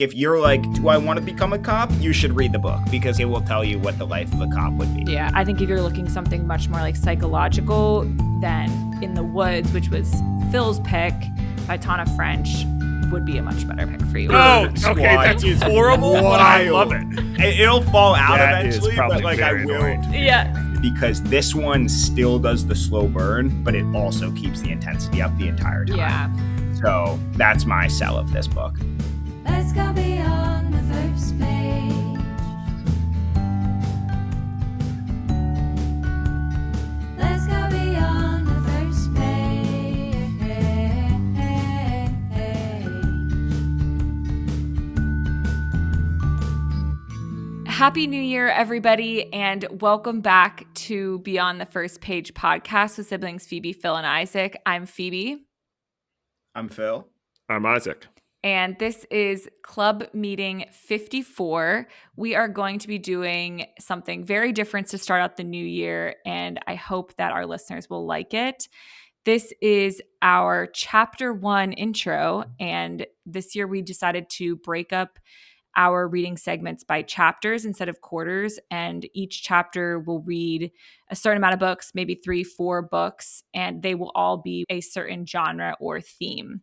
If you're like, do I want to become a cop? You should read the book because it will tell you what the life of a cop would be. Yeah, I think if you're looking something much more like psychological, then In the Woods, which was Phil's pick by Tana French, would be a much better pick for you. Oh, okay, that's horrible, but I love it. It'll fall out that eventually, is probably but like very I will. annoying. Yeah. Because this one still does the slow burn, but it also keeps the intensity up the entire time. Yeah. So that's my sell of this book. Let's go beyond the first page. Let's go beyond the first page. Happy New Year, everybody, and welcome back to Beyond the First Page podcast with siblings Phoebe, Phil, and Isaac. I'm Phoebe. I'm Phil. I'm Isaac. And this is Club Meeting 54. We are going to be doing something very different to start out the new year, and I hope that our listeners will like it. This is our Chapter 1 intro, and this year we decided to break up our reading segments by chapters instead of quarters, and each chapter will read a certain amount of books, maybe 3-4 books, and they will all be a certain genre or theme.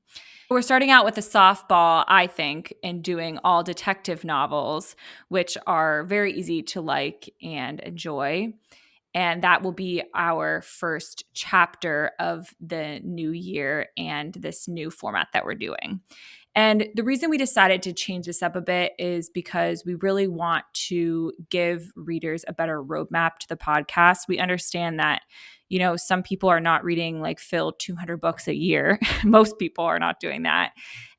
We're starting out with a softball, I think, in doing all detective novels, which are very easy to like and enjoy. And that will be our first chapter of the new year and this new format that we're doing. And the reason we decided to change this up a bit is because we really want to give readers a better roadmap to the podcast. We understand that, you know, some people are not reading like Phil 200 books a year. Most people are not doing that.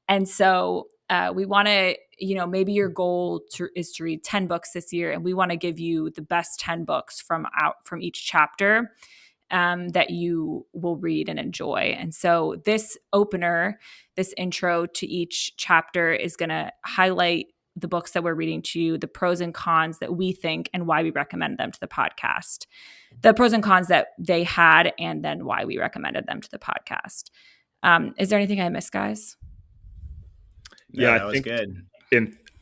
And so we want to, you know, maybe your goal is to read 10 books this year, and we want to give you the best 10 books from each chapter that you will read and enjoy. And so this opener, this intro to each chapter is going to highlight the books that we're reading to you, the pros and cons that we think, and why we recommend them to the podcast. The pros and cons that they had, and then why we recommended them to the podcast. Is there anything I missed, guys? Yeah, I that was think good.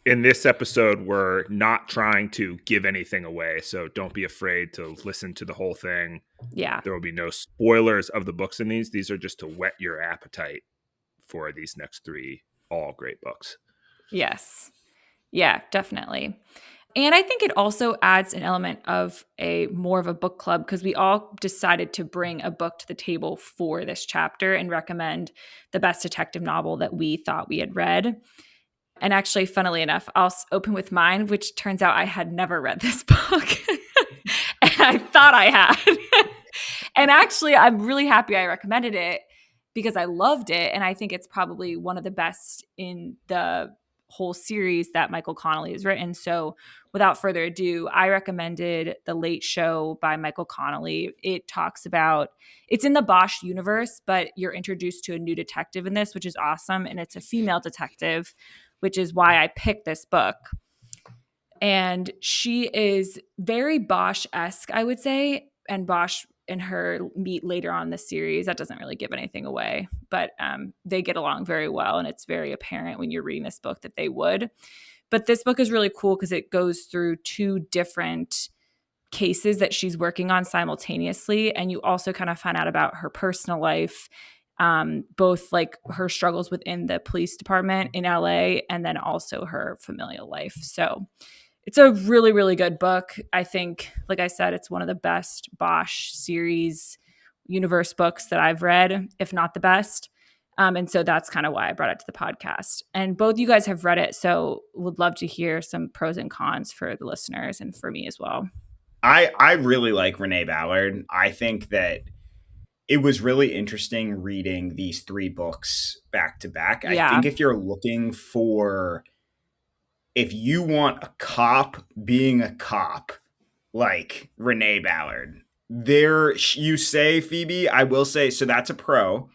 in this episode, we're not trying to give anything away, so don't be afraid to listen to the whole thing. Yeah. There will be no spoilers of the books in these. These are just to whet your appetite for these next 3 all great books. Yes. Yeah, definitely. And I think it also adds an element of more of a book club, because we all decided to bring a book to the table for this chapter and recommend the best detective novel that we thought we had read. And actually, funnily enough, I'll open with mine, which turns out I had never read this book. And I thought I had. And actually, I'm really happy I recommended it because I loved it. And I think it's probably one of the best in the whole series that Michael Connelly has written. So without further ado, I recommended The Late Show by Michael Connelly. It talks about, it's in the Bosch universe, but you're introduced to a new detective in this, which is awesome. And it's a female detective, which is why I picked this book. And she is very Bosch-esque, I would say. And Bosch and her meet later on in the series. That doesn't really give anything away, but they get along very well. And it's very apparent when you're reading this book that they would. But this book is really cool because it goes through 2 different cases that she's working on simultaneously. And you also kind of find out about her personal life, both like her struggles within the police department in LA and then also her familial life. So it's a really, really good book. I think, like I said, it's one of the best Bosch series universe books that I've read, if not the best. And so that's kind of why I brought it to the podcast. And both you guys have read it, so would love to hear some pros and cons for the listeners and for me as well. I really like Renee Ballard. I think that it was really interesting reading these 3 books back to back. Yeah. I think if you're looking for, if you want a cop being a cop, like Renee Ballard, there you say, Phoebe, I will say, so that's a pro.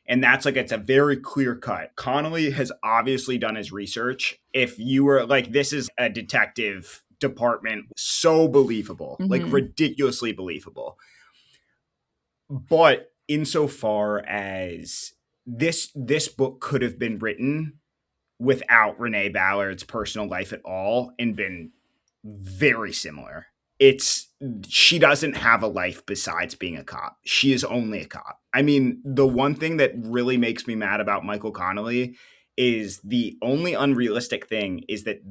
And that's like, it's a very clear cut. Connelly has obviously done his research. If you were like, this is a detective department, so believable, like ridiculously believable. But insofar as this book could have been written without Renee Ballard's personal life at all and been very similar. It's she doesn't have a life besides being a cop. She is only a cop. I mean, the one thing that really makes me mad about Michael Connelly is the only unrealistic thing is that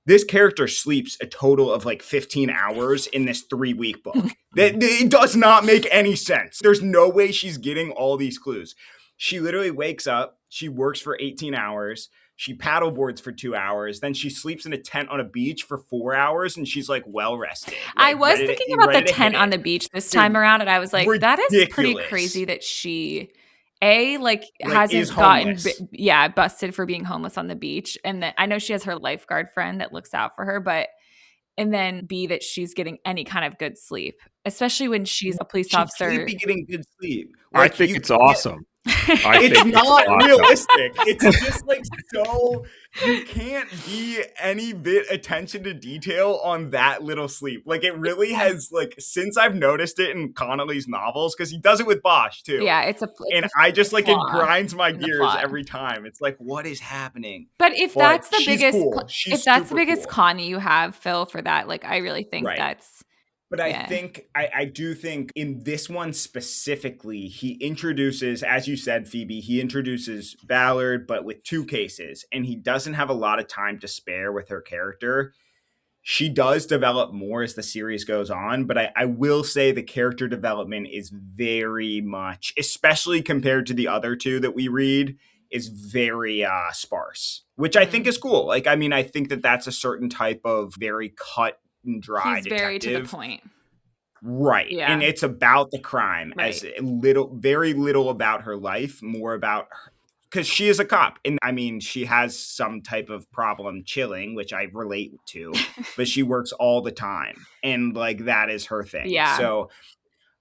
this character sleeps a total of like 15 hours in this 3-week book. It does not make any sense. There's no way she's getting all these clues. She literally wakes up, she works for 18 hours, she paddleboards for 2 hours, then she sleeps in a tent on a beach for 4 hours, and she's like well rested. I Like was thinking about the ready to hit tent on it. the beach this Dude, time around, and I was like, that is pretty ridiculous. crazy that she like Is hasn't gotten homeless. busted for being homeless on the beach. And then I know she has her lifeguard friend that looks out for her, but and then B, that she's getting any kind of good sleep, especially when she's a police She officer. can't be getting good sleep. I think it's awesome. It's not realistic. It's just like so you can't be any bit attention to detail on that little sleep. Like it really has like since I've noticed it in Connolly's novels because he does it with Bosch too. Yeah, and I just like it flaw grinds my in the gears plot. every time. It's like what is happening? But if that's the she's biggest, cool. She's if that's the super biggest cool. con you have, Phil, for that, like I really think Right. that's. But I do think in this one specifically, he introduces, as you said, Phoebe, he introduces Ballard, but with 2 cases, and he doesn't have a lot of time to spare with her character. She does develop more as the series goes on, but I will say the character development is very much, especially compared to the other 2 that we read, is very sparse, which I think is cool. Like, I mean, I think that that's a certain type of very cut and dry He's detective. very to the point. Right. Yeah. And it's about the crime Right. as very little about her life, more about her. Because she is a cop. And I mean, she has some type of problem chilling, which I relate to, but she works all the time. And like that is her thing. Yeah. So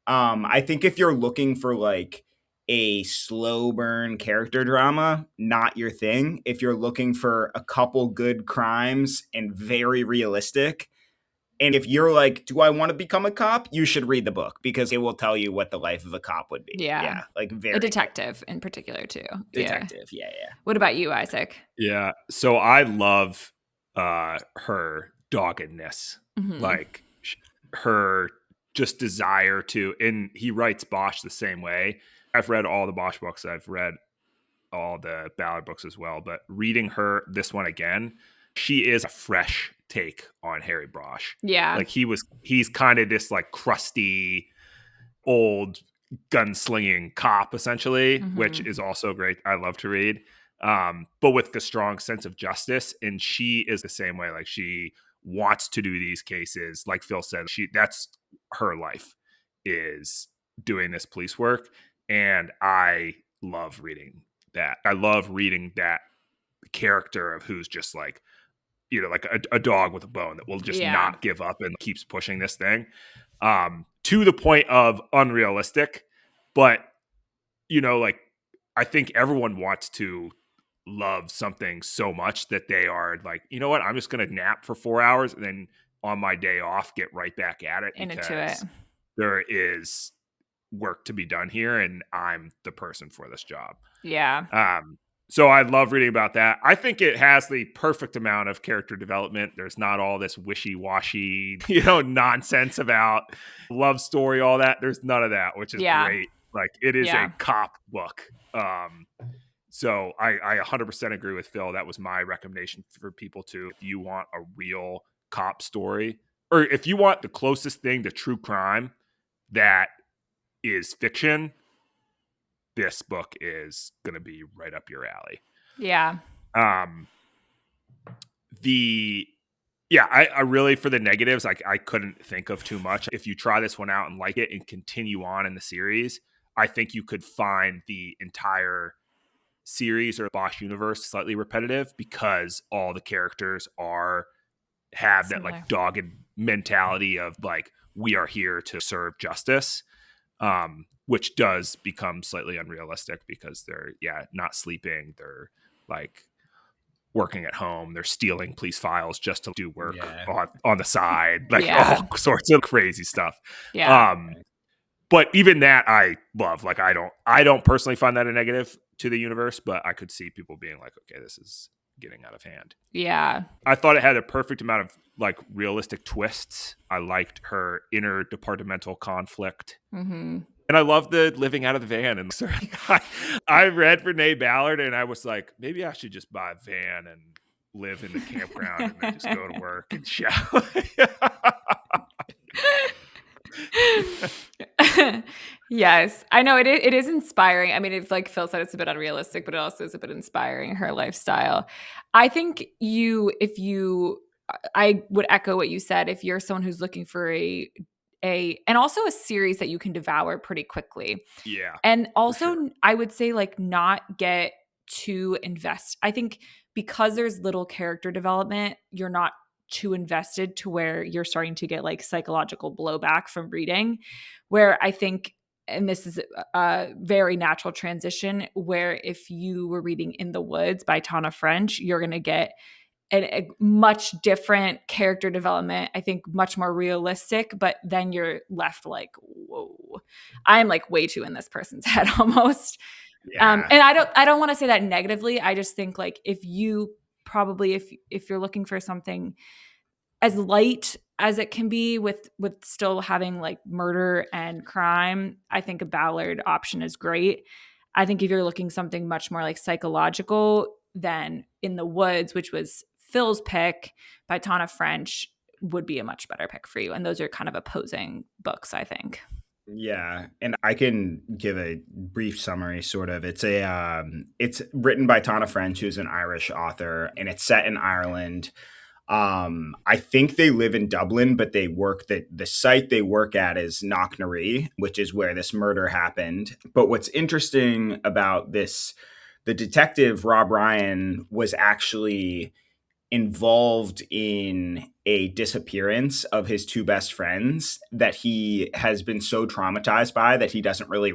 I think if you're looking for like a slow burn character drama, not your thing. If you're looking for a couple good crimes and very realistic, and if you're like, do I want to become a cop? You should read the book because it will tell you what the life of a cop would be. Yeah. Like very a detective in particular too. Detective. Yeah. What about you, Isaac? Yeah. So I love her doggedness. Mhm. Like her just desire to, and he writes Bosch the same way. I've read all the Bosch books. I've read all the Ballard books as well, but reading this one again, she is a fresh take on Harry Bosch. Yeah. Like he's kind of this like crusty old gunslinging cop essentially, which is also great. I love to read. But with the strong sense of justice. And she is the same way. Like she wants to do these cases. Like Phil said, that's her life is doing this police work. And I love reading that. I love reading that character of who's just like, like a dog with a bone that will just not give up and keeps pushing this thing to the point of unrealistic. But, like I think everyone wants to love something so much that they are like, you know what, I'm just going to nap for 4 hours and then on my day off, get right back at it because there is work to be done here and I'm the person for this job. Yeah. So I love reading about that. I think it has the perfect amount of character development. There's not all this wishy-washy, nonsense about love story, all that. There's none of that, which is great. Like it is a cop book. So I 100% agree with Phil. That was my recommendation for people too. If you want a real cop story, or if you want the closest thing to true crime that is fiction, this book is going to be right up your alley. Yeah. I really, for the negatives, I couldn't think of too much. If you try this one out and like it and continue on in the series, I think you could find the entire series or Bosch universe slightly repetitive because all the characters have that like dogged mentality of like, we are here to serve justice. Which does become slightly unrealistic because they're not sleeping. They're like working at home. They're stealing police files just to do work on the side, like all sorts of crazy stuff. Yeah. But even that I love. Like I don't personally find that a negative to the universe, but I could see people being like, okay, this is getting out of hand. Yeah. I thought it had a perfect amount of like realistic twists. I liked her interdepartmental conflict. Mm-hmm. And I love the living out of the van. And so I read Renee Ballard and I was like, maybe I should just buy a van and live in the campground and then just go to work and shower. Yes, I know it is inspiring. I mean, it's like Phil said, it's a bit unrealistic, but it also is a bit inspiring, her lifestyle. I think I would echo what you said. If you're someone who's looking for and also a series that you can devour pretty quickly. Yeah. And also, sure. I would say like not get too invest. I think because there's little character development, you're not too invested to where you're starting to get like psychological blowback from reading. Where I think, and this is a very natural transition, where if you were reading In the Woods by Tana French, you're going to get a much different character development, I think much more realistic, but then you're left like, whoa, I'm like way too in this person's head almost. Yeah. And I don't want to say that negatively. I just think like if you're looking for something as light as it can be with still having like murder and crime, I think a Ballard option is great. I think if you're looking something much more like psychological, then In the Woods, which was Phil's pick by Tana French, would be a much better pick for you. And those are kind of opposing books, I think. Yeah, and I can give a brief summary. Sort of, it's written by Tana French, who's an Irish author, and it's set in Ireland. I think they live in Dublin, but the site they work at is Knocknarea, which is where this murder happened. But what's interesting about this, the detective Rob Ryan was actually involved in a disappearance of his two best friends that he has been so traumatized by that he doesn't really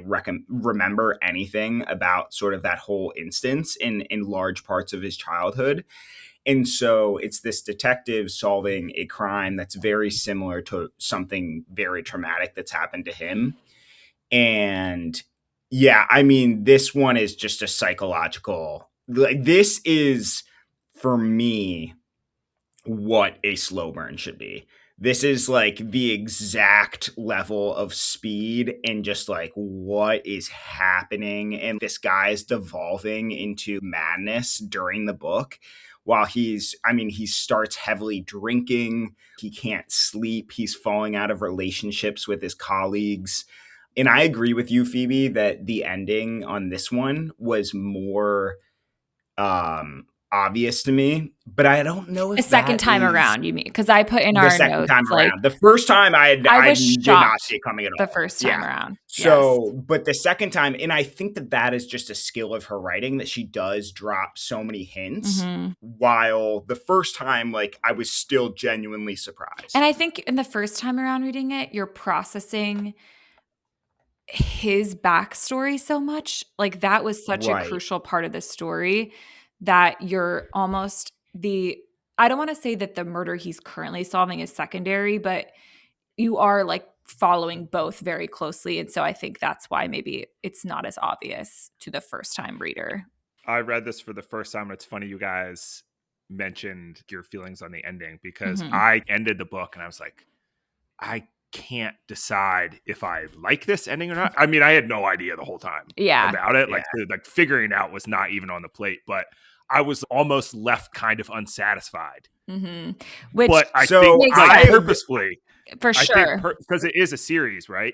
remember anything about sort of that whole instance in large parts of his childhood. And so it's this detective solving a crime that's very similar to something very traumatic that's happened to him. And yeah, I mean, this one is just a psychological, like, this is for me what a slow burn should be. This is like the exact level of speed and just like what is happening. And this guy is devolving into madness during the book while he starts heavily drinking. He can't sleep. He's falling out of relationships with his colleagues. And I agree with you, Phoebe, that the ending on this one was more obvious to me, but I don't know if A second time around, you mean? Because I put in the our second notes time like around. The first time I was did not shocked see it coming at all. the first time Yeah. around. So, but the second time, and I think that is just a skill of her writing, that she does drop so many hints. Mm-hmm. While the first time, like, I was still genuinely surprised. And I think in the first time around reading it, you're processing his backstory so much. Like that was such a Right. crucial part of the story that you're almost I don't want to say that the murder he's currently solving is secondary, but you are like following both very closely. And so I think that's why maybe it's not as obvious to the first time reader. I read this for the first time, and it's funny you guys mentioned your feelings on the ending because Mhm. I ended the book and I was like, I can't decide if I like this ending or not. I mean, I had no idea the whole time Yeah. about it. Yeah. Like figuring out was not even on the plate, but I was almost left kind of unsatisfied. Mm-hmm. Which But I So think makes like, sense. purposefully, For sure. because it is a series, right?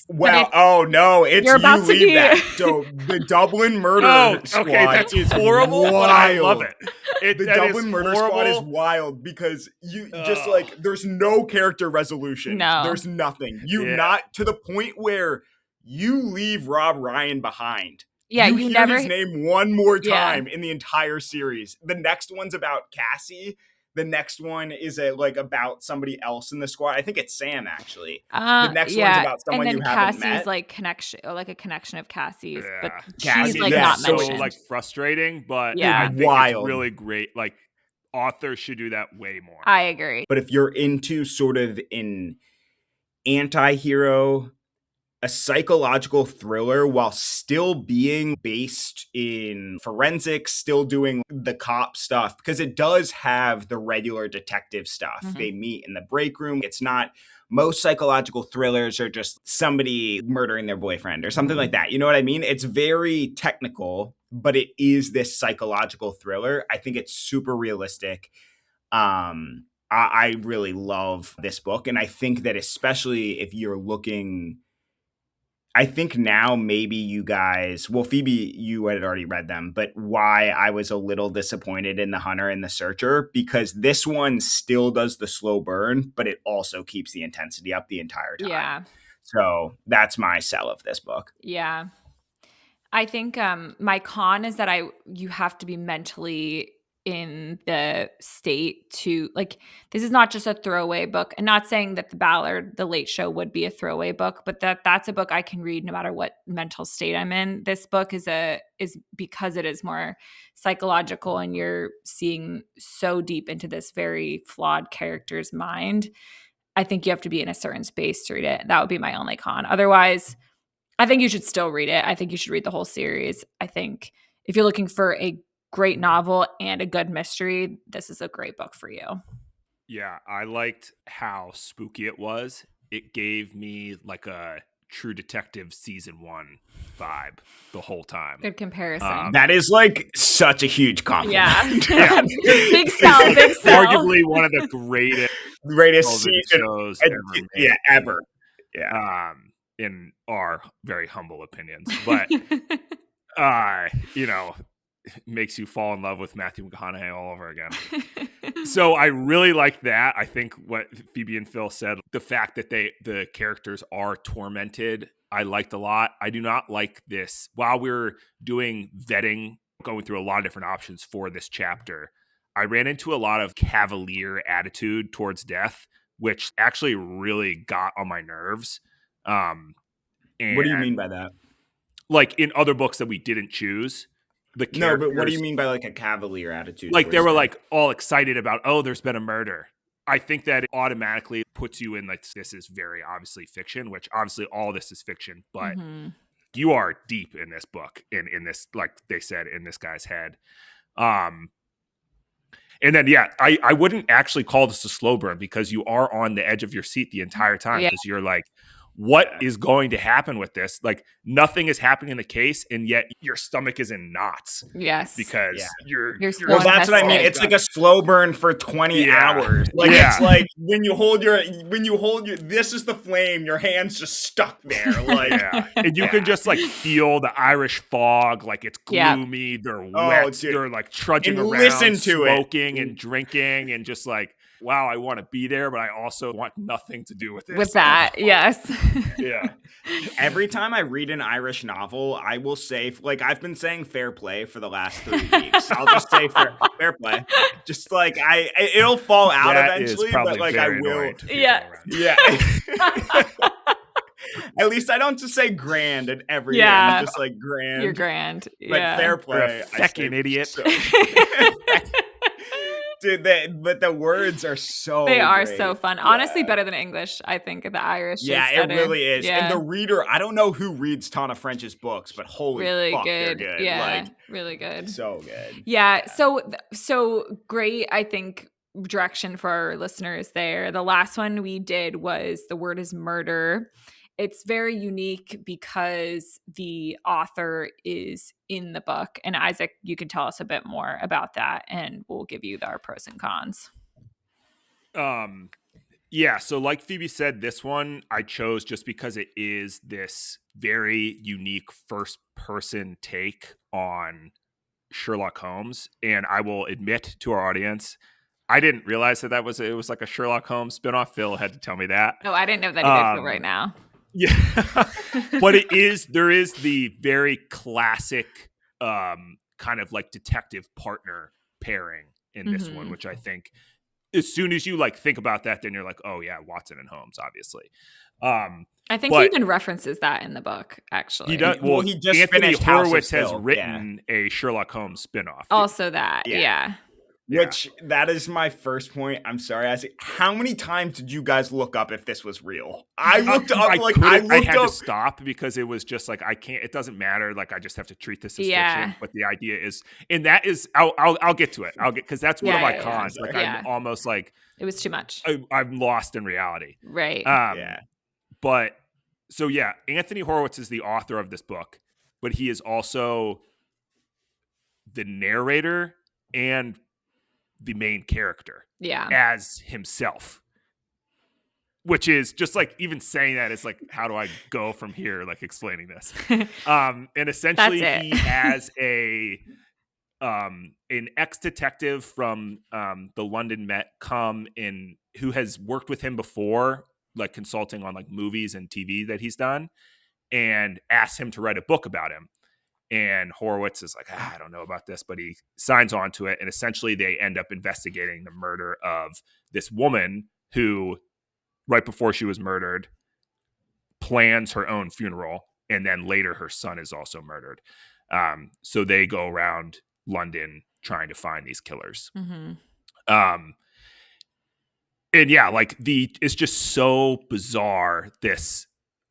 Well, oh no, it's you're you about to leave be- that. So the Dublin murder Oh, squad okay, that's is horrible, wild. but I love it. The That Dublin is murder squad is horrible. wild because you just Ugh. like there's no character resolution. No. There's nothing. You Yeah. not to the point where you leave Rob Ryan behind. Yeah, you you hear never his name one more Yeah. time in the entire series. The next one's about Cassie. The next one is about somebody else in the squad. I think it's Sam, actually. The next one's about someone and you then haven't Cassie's met. like a connection of Cassie's, but Yeah. she's Cassie, like yeah, not so, mentioned. like frustrating, but Yeah. I think Wild. it's really great. Like authors should do that way more. I agree. But if you're into sort of an anti-hero a psychological thriller while still being based in forensics, still doing the cop stuff, because it does have the regular detective stuff. Mhm. They meet in the break room. It's not, most psychological thrillers are just somebody murdering their boyfriend or something like that. You know what I mean? It's very technical, but it is this psychological thriller. I think it's super realistic. I really love this book. And I think that especially if you're looking, I think now maybe you guys, well, Phoebe, you had already read them, but why I was a little disappointed in The Hunter and The Searcher, because this one still does the slow burn, but it also keeps the intensity up the entire time. Yeah. So that's my sell of this book. Yeah. I think my con is that you have to be mentally in the state to, like, this is not just a throwaway book, and not saying that the Ballard, the Late Show, would be a throwaway book, but that's a book I can read no matter what mental state I'm in. This book is because it is more psychological and you're seeing so deep into this very flawed character's mind. I think you have to be in a certain space to read it. That would be my only con. Otherwise, I think you should still read it. I think you should read the whole series. I think if you're looking for a great novel and a good mystery, this is a great book for you. Yeah, I liked how spooky it was. It gave me like a True Detective season 1 vibe the whole time. Good comparison. That is like such a huge compliment. Yeah. Big sell, big sell. Arguably one of the greatest television shows ever made. Yeah, ever. Yeah. In our very humble opinions. But, makes you fall in love with Matthew McConaughey all over again. So I really like that. I think what Phoebe and Phil said, the fact that the characters are tormented, I liked a lot. I do not like this. While we're doing vetting, going through a lot of different options for this chapter, I ran into a lot of cavalier attitude towards death, which actually really got on my nerves. And what do you mean by that? Like in other books that we didn't choose, no, but what do you mean by like a cavalier attitude? Like they were like all excited about, oh, there's been a murder. I think that it automatically puts you in like, this is very obviously fiction, which obviously all this is fiction, but you are deep in this book, in this, like they said, in this guy's head. And then, yeah, I wouldn't actually call this a slow burn because you are on the edge of your seat the entire time because you're like, what is going to happen with this? Like nothing is happening in the case, and yet your stomach is in knots. Yes, because you're well, that's what I mean. It's like a slow burn for 20 hours. Like it's like when you hold your, this is the flame. Your hand's just stuck there. Like, and you can just like feel the Irish fog. Like it's gloomy. They're wet. They're like trudging and around, listen to smoking and drinking, and just like, wow, I want to be there, but I also want nothing to do with this. With that, yes. Yeah. Every time I read an Irish novel, I will say, like, I've been saying fair play for the last 3 weeks. I'll just say fair play. Just like, it'll fall out that eventually, is probably but like I will. Yeah. Yeah. At least I don't just say grand at every end. Just like grand. You're grand. But fair play. You're a feckin' idiot. So. Dude, but the words are so They are great. so fun. Honestly, better than English, I think. The Irish Yeah, it really is. Yeah. And the reader, I don't know who reads Tana French's books, but holy really fuck, good. they're good. Yeah, like, really good. So good. Yeah, so great, I think, direction for our listeners there. The last one we did was The Word is Murder. It's very unique because the author is in the book. And Isaac, you can tell us a bit more about that, and we'll give you our pros and cons. Yeah, so like Phoebe said, this one I chose just because it is this very unique first-person take on Sherlock Holmes. And I will admit to our audience, I didn't realize that it was like a Sherlock Holmes spinoff. Phil had to tell me that. Oh, I didn't know that either till right now. Yeah, but there is the very classic kind of like detective partner pairing in this one, which I think as soon as you like think about that, then you're like, oh yeah, Watson and Holmes, obviously. I think he even references that in the book, actually. He does. Well, he just Anthony Horowitz has written a Sherlock Holmes spinoff. Also that, yeah. Which that is my first point. I'm sorry, Isaac. How many times did you guys look up if this was real? I looked up, I had to stop because it was just like, I can't, it doesn't matter. Like, I just have to treat this as fiction. But the idea is, and that is, I'll get to it. Because that's one of my cons. Like, I'm almost like, it was too much. I'm lost in reality. Right. But so yeah, Anthony Horowitz is the author of this book, but he is also the narrator and the main character as himself, which is just like, even saying that is like, how do I go from here, like explaining this? And essentially he has an ex-detective from the London Met come in, who has worked with him before, like consulting on like movies and TV that he's done, and asks him to write a book about him. And Horowitz is like, I don't know about this, but he signs on to it. And essentially they end up investigating the murder of this woman who, right before she was murdered, plans her own funeral. And then later her son is also murdered. So they go around London trying to find these killers. And yeah, like it's just so bizarre, this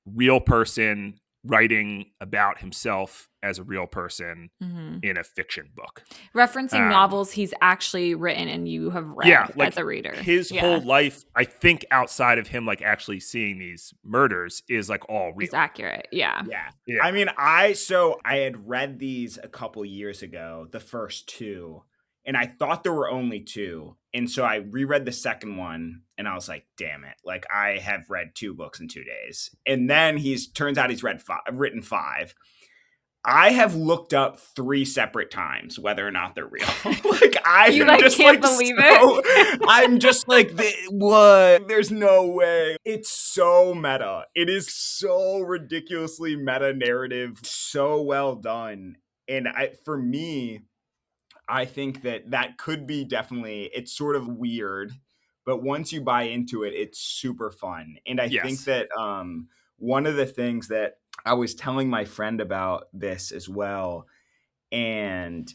real person writing about himself as a real person in a fiction book, referencing novels he's actually written and you have read as a reader. His whole life, I think, outside of him like actually seeing these murders, is like all real. It's accurate. Yeah. I mean, I had read these a couple years ago, the first two, and I thought there were only two. And so I reread the second one and I was like, damn it. Like, I have read 2 books in 2 days. And then turns out he's written 5. I have looked up 3 separate times whether or not they're real. Like, can't believe it. I'm just like, what? There's no way. It's so meta. It is so ridiculously meta narrative. So well done. And for me, I think that could be definitely, it's sort of weird, but once you buy into it, it's super fun. And I think that one of the things that I was telling my friend about this as well, and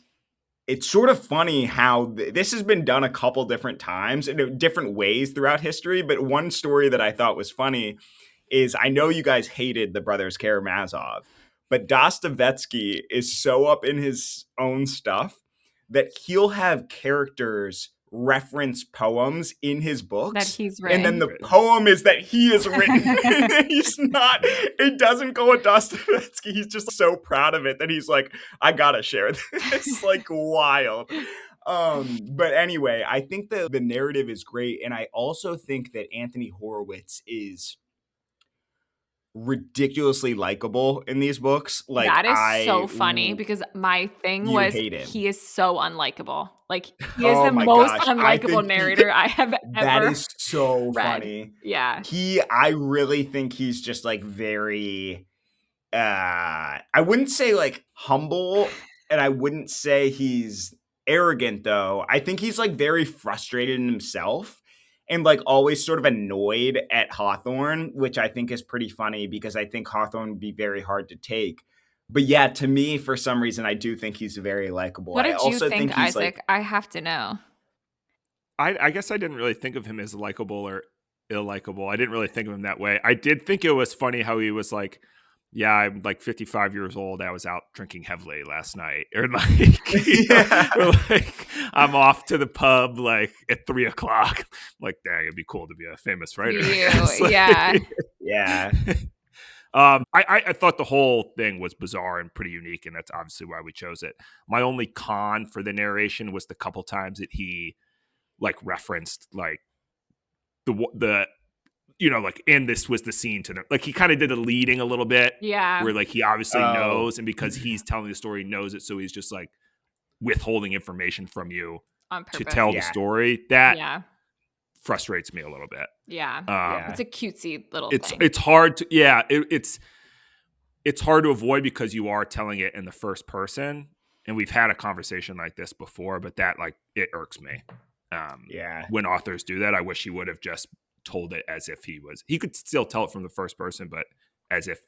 it's sort of funny how this has been done a couple different times in different ways throughout history. But one story that I thought was funny is, I know you guys hated the brothers Karamazov, but Dostoevsky is so up in his own stuff that he'll have characters reference poems in his books that he's written. And then the poem is that he has written. It doesn't go with Dostoevsky. He's just so proud of it that he's like, I gotta share this. Like, wild. But anyway, I think the narrative is great. And I also think that Anthony Horowitz is ridiculously likable in these books. Like, that is so funny, because my thing was, he is so unlikable. Like, he is the most unlikable narrator I have ever read. That is so funny. Yeah. I really think he's just like very, I wouldn't say like humble, and I wouldn't say he's arrogant though. I think he's like very frustrated in himself. And like always sort of annoyed at Hawthorne, which I think is pretty funny, because I think Hawthorne would be very hard to take. But yeah, to me, for some reason, I do think he's very likable. What did you think, Isaac? I have to know. I guess I didn't really think of him as likable or ill-likable. I didn't really think of him that way. I did think it was funny how he was like, yeah, I'm like 55 years old. I was out drinking heavily last night. Or like, or like, I'm off to the pub like at 3:00. Like, dang, it'd be cool to be a famous writer. Yeah. I thought the whole thing was bizarre and pretty unique, and that's obviously why we chose it. My only con for the narration was the couple times that he like referenced like the like, and this was the scene to them. Like, he kind of did a leading a little bit. Yeah. Where like he obviously knows, and because he's telling the story, he knows it. So he's just like withholding information from you on purpose to tell the story. That frustrates me a little bit. Yeah. It's a cutesy little thing. It's hard to, it's hard to avoid because you are telling it in the first person. And we've had a conversation like this before, but that like, it irks me. When authors do that, I wish he would have just told it as if he could still tell it from the first person, but as if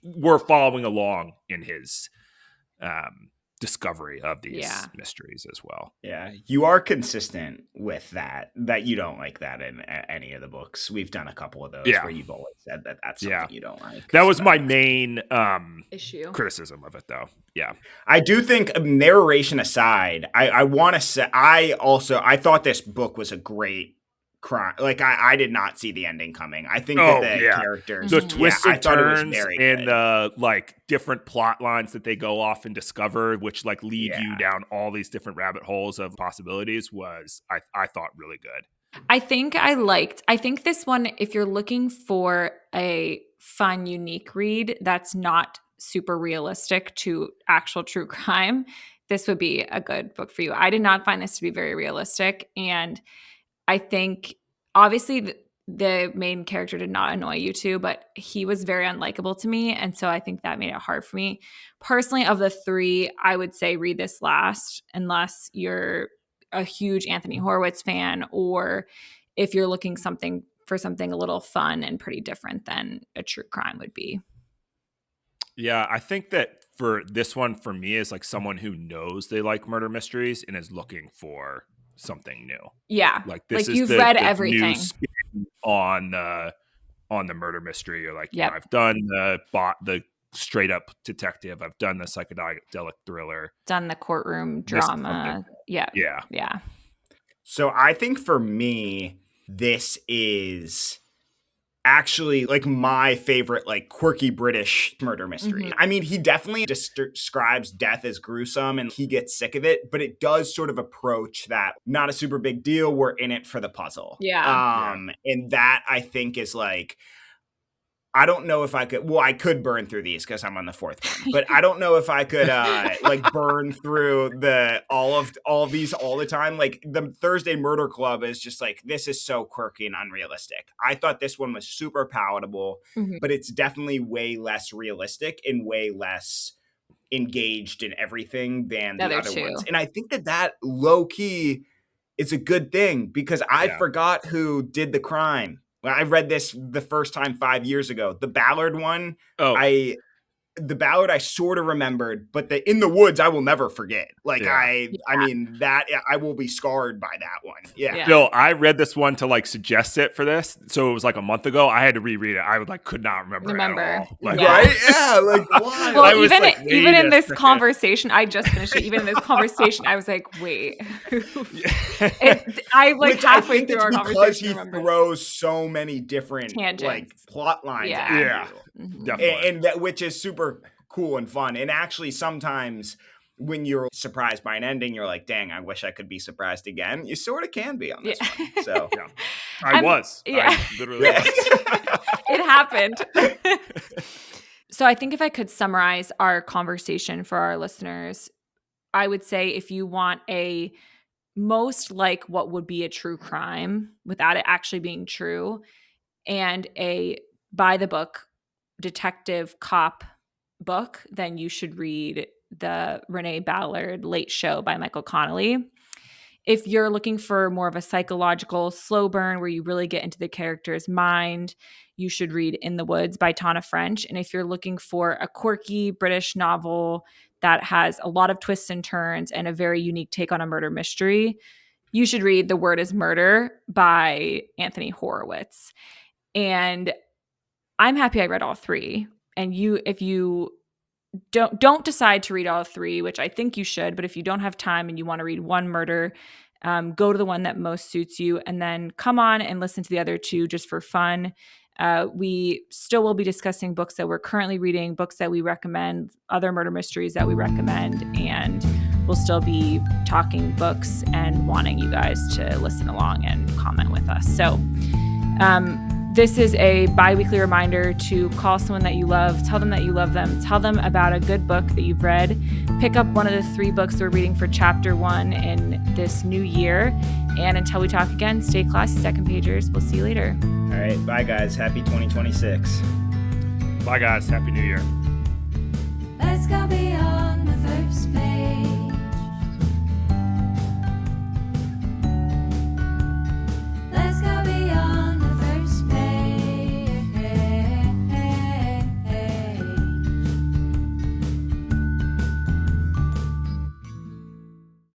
we're following along in his discovery of these Yeah. mysteries as well. Yeah, you are consistent with that you don't like that in any of the books. We've done a couple of those Yeah. where you've always said that that's Yeah. something you don't like. That was So my that's- main Issue. criticism of it, though. Yeah. I do think, narration aside, I want to say I thought this book was a great crime. Like I did not see the ending coming. I think that Oh, the yeah. characters, The Mhm. twists I and thought it was turns very and good. the like different plot lines that they go off and discover, which like lead you down all these different rabbit holes of possibilities, was I thought really good. I think this one, if you're looking for a fun, unique read that's not super realistic to actual true crime, this would be a good book for you. I did not find this to be very realistic. And I think obviously the main character did not annoy you two, but he was very unlikable to me. And so I think that made it hard for me. Personally, of the three, I would say read this last, unless you're a huge Anthony Horowitz fan, or if you're looking for something a little fun and pretty different than a true crime would be. Yeah, I think that for this one, for me, is like someone who knows they like murder mysteries and is looking for something new. Yeah. Like this is you've the read new everything. spin on the murder mystery. You're like, Yep. I've done the straight up detective. I've done the psychedelic thriller. Done the courtroom This is drama. something. Yeah. Yeah. So I think for me, this is actually like my favorite like quirky British murder mystery. Mhm. I mean, he definitely describes death as gruesome and he gets sick of it, but it does sort of approach that not a super big deal. We're in it for the puzzle. Yeah. And that I think is like, I don't know if I could. Well, I could burn through these because I'm on the fourth one, but I don't know if I could like burn through all of these all the time. Like the Thursday Murder Club is just like, this is so quirky and unrealistic. I thought this one was super palatable, Mhm. but it's definitely way less realistic and way less engaged in everything than the other two. ones. And I think that low key is a good thing because I Yeah. forgot who did the crime. I read this the first time 5 years ago. The Ballard one, Oh, the Ballard I sort of remembered, but the In the Woods I will never forget. Like Yeah. I mean that I will be scarred by that one. Yeah. Yeah. Bill, I read this one to like suggest it for this, so it was like a month ago. I had to reread it. I could not remember at all. Like, Yeah. Right? Yeah. Like why? Well, I was even like, wait even in a this second. conversation, I just finished it. Even in this conversation, I was like, wait. I like Which I halfway think through it's our because conversation he remembered. throws so many different like Tangents. plot lines Yeah. at Yeah. you. Mhm. Definitely. And that, which is super cool and fun. And actually sometimes when you're surprised by an ending, you're like, dang, I wish I could be surprised again. You sort of can be on this Yeah. one. So Yeah. I was. yeah. I literally was. It happened. So I think if I could summarize our conversation for our listeners, I would say if you want a most like what would be a true crime without it actually being true, and a by the book detective cop book, then you should read the Renee Ballard Late Show by Michael Connelly. If you're looking for more of a psychological slow burn where you really get into the character's mind, you should read In the Woods by Tana French. And if you're looking for a quirky British novel that has a lot of twists and turns and a very unique take on a murder mystery, you should read The Word is Murder by Anthony Horowitz. And I'm happy I read all three. And if you don't decide to read all three, which I think you should, but if you don't have time and you want to read one murder, go to the one that most suits you, and then come on and listen to the other two just for fun. We still will be discussing books that we're currently reading, books that we recommend, other murder mysteries that we recommend, and we'll still be talking books and wanting you guys to listen along and comment with us. So this is a bi-weekly reminder to call someone that you love, tell them that you love them, tell them about a good book that you've read, pick up one of the 3 books we're reading for chapter 1 in this new year. And until we talk again, stay classy, second pagers. We'll see you later. all right, bye guys. Happy 2026. Bye, guys. Happy New Year. Let's go beyond.